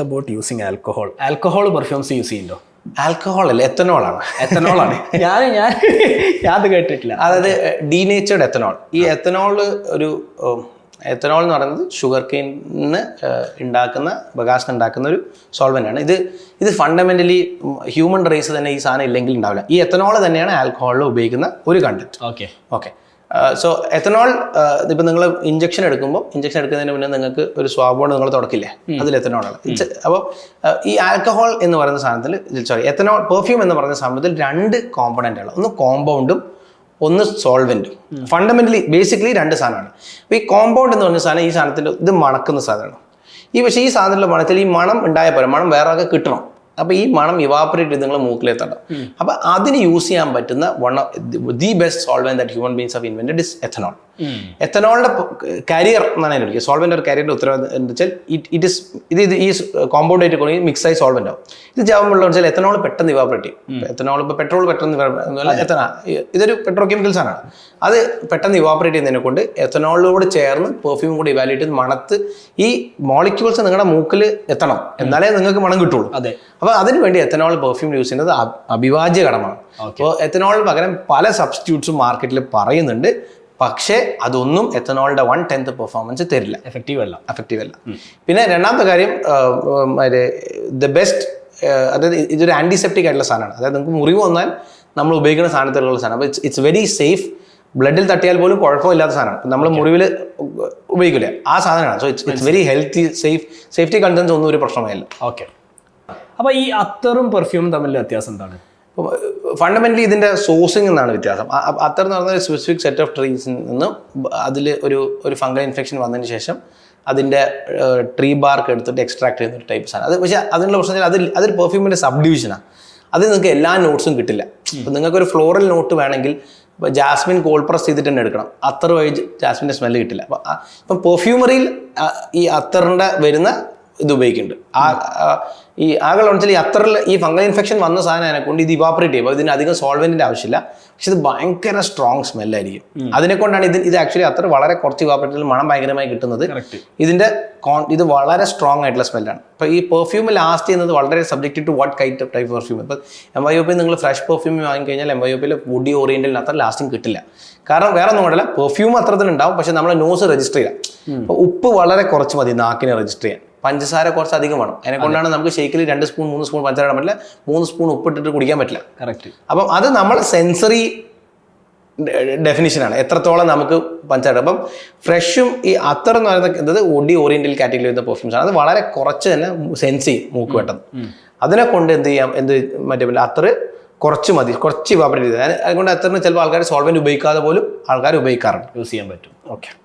About using alcohol perfumes use ചെയ്യുന്നുണ്ടോ? Alcohol അല്ല, എത്തനോളാണ്. എത്തനോളാണ്. ഞാൻ അത് കേട്ടിട്ടില്ല. അതായത് ഡീനേച്ചർഡ് എത്തനോൾ. ഈ എത്തനോൾ എത്തനോൾ എന്ന് പറയുന്നത് ഷുഗർ കെയിനിന്ന് ബഗാസ് ഉണ്ടാക്കുന്ന ഒരു സോൾവെന്റ് ആണ്. ഇത് ഫണ്ടമെന്റലി ഹ്യൂമൻ റേസ് തന്നെ ഈ സാധനം ഇല്ലെങ്കിൽ ഉണ്ടാവില്ല. ഈ എത്തനോൾ തന്നെയാണ് ആൽക്കഹോളിൽ ഉപയോഗിക്കുന്ന ഒരു കണ്ടന്റ്. ഓക്കെ. സോ എത്തനോൾ ഇപ്പം നിങ്ങൾ ഇഞ്ചക്ഷൻ എടുക്കുന്നതിന് മുന്നേ നിങ്ങൾക്ക് ഒരു സ്വാബോണ്ട് നിങ്ങൾ തുടക്കില്ലേ, അതിൽ എത്തനോളാണ്. അപ്പോൾ ഈ ആൽക്കഹോൾ എന്ന് പറയുന്ന സാധനത്തിൽ എത്തനോൾ പെർഫ്യൂം എന്ന് പറയുന്ന സാധനത്തിൽ 2 കോമ്പണന്റുകൾ, ഒന്ന് കോമ്പൗണ്ടും ഒന്ന് സോൾവെന്റും. ഫണ്ടമെന്റലി ബേസിക്കലി 2 സാധനമാണ്. അപ്പോൾ ഈ കോമ്പൗണ്ട് എന്ന് പറഞ്ഞ സാധനം ഈ സാധനത്തിൽ ഇത് മണക്കുന്ന സാധനമാണ്. പക്ഷേ ഈ സാധനത്തിൻ്റെ മണത്തിൽ ഈ മണം ഉണ്ടായ പോലെ മണം വേറെ ആൾക്ക് കിട്ടണം. അപ്പോൾ ഈ മണം ഇവാപ്പറേറ്റ് ചെയ്ത് നിങ്ങൾ മൂക്കിലെത്തണം. അപ്പോൾ അതിന് യൂസ് ചെയ്യാൻ പറ്റുന്ന one of the best solvent that human beings have invented is ethanol. എത്തനോളിന്റെ കരിയർ എന്നാണ് വിളിക്കുക. സോൾവെന്റ് ഒരു കരിയറിന്റെ ഉത്തരവാദിത്തം എന്താ വെച്ചാൽ ഈ കോമ്പൗണ്ട് ആയിട്ട് കൊണ്ട് മിക്സ് ആയി സോൾവെന്റ് ആവും. ഇത് ചാവുമ്പോൾ വെച്ചാൽ എത്തനോൾ പെട്ടെന്ന് ഇവാപ്പറേറ്റ് ചെയ്യും. എത്തനോൾ ഇപ്പോൾ പെട്രോൾ പെട്ടെന്ന് ഇതൊരു പെട്രോ കെമിക്കൽസ് ആണ്. അത് പെട്ടെന്ന് ഇവാപ്പറേറ്റ് ചെയ്യുന്നതിനെ കൊണ്ട് എത്തനോളിനോട് ചേർന്ന് പെർഫ്യൂം കൂടി ഇവാലുവേറ്റ് ചെയ്ത് മണത്ത് ഈ മോളിക്യൂൾസ് നിങ്ങളുടെ മൂക്കിൽ എത്തണം, എന്നാലേ നിങ്ങൾക്ക് മണം കിട്ടുള്ളൂ. അതെ. അപ്പോൾ അതിന് വേണ്ടി എത്തനോൾ പെർഫ്യൂം യൂസ് ചെയ്യുന്നത് അഭിവാജ്യ ഘടകമാണ്. അപ്പോൾ എത്തനോളിന് പകരം പല സബ്സ്റ്റിറ്റ്യൂട്ട്സും മാർക്കറ്റിൽ പറയുന്നുണ്ട്. പക്ഷേ അതൊന്നും എത്തനോളിന്റെ 1/10 പെർഫോമൻസ് തരില്ല, എഫക്റ്റീവ് അല്ല. പിന്നെ രണ്ടാമത്തെ കാര്യം, ദ ബെസ്റ്റ്, അതായത് ഇതൊരു ആന്റിസെപ്റ്റിക് ആയിട്ടുള്ള സാധനമാണ്. അതായത് നിങ്ങൾക്ക് മുറിവ് വന്നാൽ നമ്മൾ ഉപയോഗിക്കുന്ന സാധനത്തിലുള്ള സാധനം. അപ്പോൾ ഇറ്റ്സ് വെരി സേഫ്. ബ്ലഡിൽ തട്ടിയാൽ പോലും കുഴപ്പമില്ലാത്ത സാധനമാണ്. നമ്മൾ മുറിവിൽ ഉപയോഗിക്കില്ല, ആ സാധനമാണ്. So it's very healthy, safety concerns ഒന്നും ഒരു പ്രശ്നമല്ല. ഓക്കെ. അപ്പോൾ ഈ അത്തറും പെർഫ്യൂമും തമ്മിലുള്ള വ്യത്യാസം എന്താണ്? ഫണ്ടമെന്റലി ഇതിന്റെ സോഴ്സിംഗ് എന്നാണ് വ്യത്യാസം. അത്തർ എന്ന് പറയുന്നത് സ്പെസിഫിക് സെറ്റ് ഓഫ് ട്രീസിൽ നിന്നും അതിൽ ഒരു ഫംഗൽ ഇൻഫെക്ഷൻ വന്നതിന് ശേഷം അതിന്റെ ട്രീ ബാർക്ക് എടുത്തിട്ട് എക്സ്ട്രാക്ട് ചെയ്യുന്ന ഒരു ടൈപ്പ് സാധനം. പക്ഷേ അതിനുള്ള പ്രശ്നം അതിൽ പെർഫ്യൂമിന്റെ സബ് ഡിവിഷനാണ്. അത് നിങ്ങൾക്ക് എല്ലാ നോട്ട്സും കിട്ടില്ല. ഇപ്പം നിങ്ങൾക്കൊരു ഫ്ലോറൽ നോട്ട് വേണമെങ്കിൽ ഇപ്പോൾ ജാസ്മിൻ കോൾഡ് പ്രസ് ചെയ്തിട്ട് തന്നെ എടുക്കണം. അത്തർ വഴി ജാസ്മിൻ്റെ സ്മെല്ല് കിട്ടില്ല. ഇപ്പം പെർഫ്യൂമറിയിൽ ഈ അത്തറിൻ്റെ വരുന്ന ഇത് ഉപയോഗിക്കുന്നുണ്ട്. ഈ ആകെയുള്ള ഈ അത്തറിൽ ഈ ഫംഗൽ ഇൻഫെക്ഷൻ വന്ന സാധനം കൊണ്ട് ഇത് ഇവാപ്പറേറ്റ് ചെയ്യും. അപ്പോൾ ഇതിന് അധികം സോൾവെന്റിന്റെ ആവശ്യമില്ല. പക്ഷെ ഇത് ഭയങ്കര സ്ട്രോങ് സ്മെല്ലായിരിക്കും. അതിനെക്കൊണ്ടാണ് ഇത് ആക്ച്വലി അത്ര വളരെ കുറച്ച് ഇവാപ്പറേറ്റ് മണം ഭയങ്കരമായി കിട്ടുന്നത്. ഇത് വളരെ സ്ട്രോങ് ആയിട്ടുള്ള സ്മെല്ലാണ്. അപ്പോൾ ഈ പെർഫ്യൂം ലാസ്റ്റ് ചെയ്യുന്നത് വളരെ subject to what kind of type perfume. ഇപ്പോൾ MYOP നിങ്ങൾ ഫ്രഷ് പെർഫ്യൂം വാങ്ങിക്കഴിഞ്ഞാൽ MYOP വുഡി ഓറിയന്റൽ അത്ര ലാസ്റ്റിംഗ് കിട്ടില്ല. കാരണം വേറെ ഒന്നും കൊണ്ടല്ല, പെർഫ്യൂം അത്രത്തിനുണ്ടാവും, പക്ഷെ നമ്മളെ നോസ് രജിസ്റ്റർ ചെയ്യാം. അപ്പോൾ ഉപ്പ് വളരെ കുറച്ച് മതി നാക്കിനെ രജിസ്റ്റർ ചെയ്യാൻ. പഞ്ചസാര കുറച്ച് അധികം വേണം. അതിനെക്കൊണ്ടാണ് നമുക്ക് ഷേക്കിൽ 2 സ്പൂൺ 3 സ്പൂൺ പഞ്ചസാര ഇടാൻ പറ്റില്ല, 3 സ്പൂൺ ഉപ്പിട്ടിട്ട് കുടിക്കാൻ പറ്റില്ല. കറക്റ്റ്. അപ്പം അത് നമ്മൾ സെൻസറി ഡെഫിനിഷനാണ്, എത്രത്തോളം നമുക്ക് പഞ്ചസാര. അപ്പം ഫ്രഷും ഈ അത്തർ എന്ന് പറയുന്നത് വുഡി ഓറിയന്റൽ കാറ്റഗറിയിൽ വരുന്ന പെർഫ്യൂംസ് ആണ്. അത് വളരെ കുറച്ച് തന്നെ സെൻസ് ചെയ്യും മൂക്ക് പെട്ടെന്ന്. അതിനെ കൊണ്ട് എന്ത് ചെയ്യാം, അത്തർ കുറച്ച് മതി, കുറച്ച് ഇവാപ്പറേറ്റ് ചെയ്ത്. അതുകൊണ്ട് അത്തറിന് ചിലപ്പോൾ ആൾക്കാർ സോൾവെന്റ് ഉപയോഗിക്കാതെ പോലും ആൾക്കാർ ഉപയോഗിക്കാറുണ്ട്, യൂസ് ചെയ്യാൻ പറ്റും. ഓക്കെ.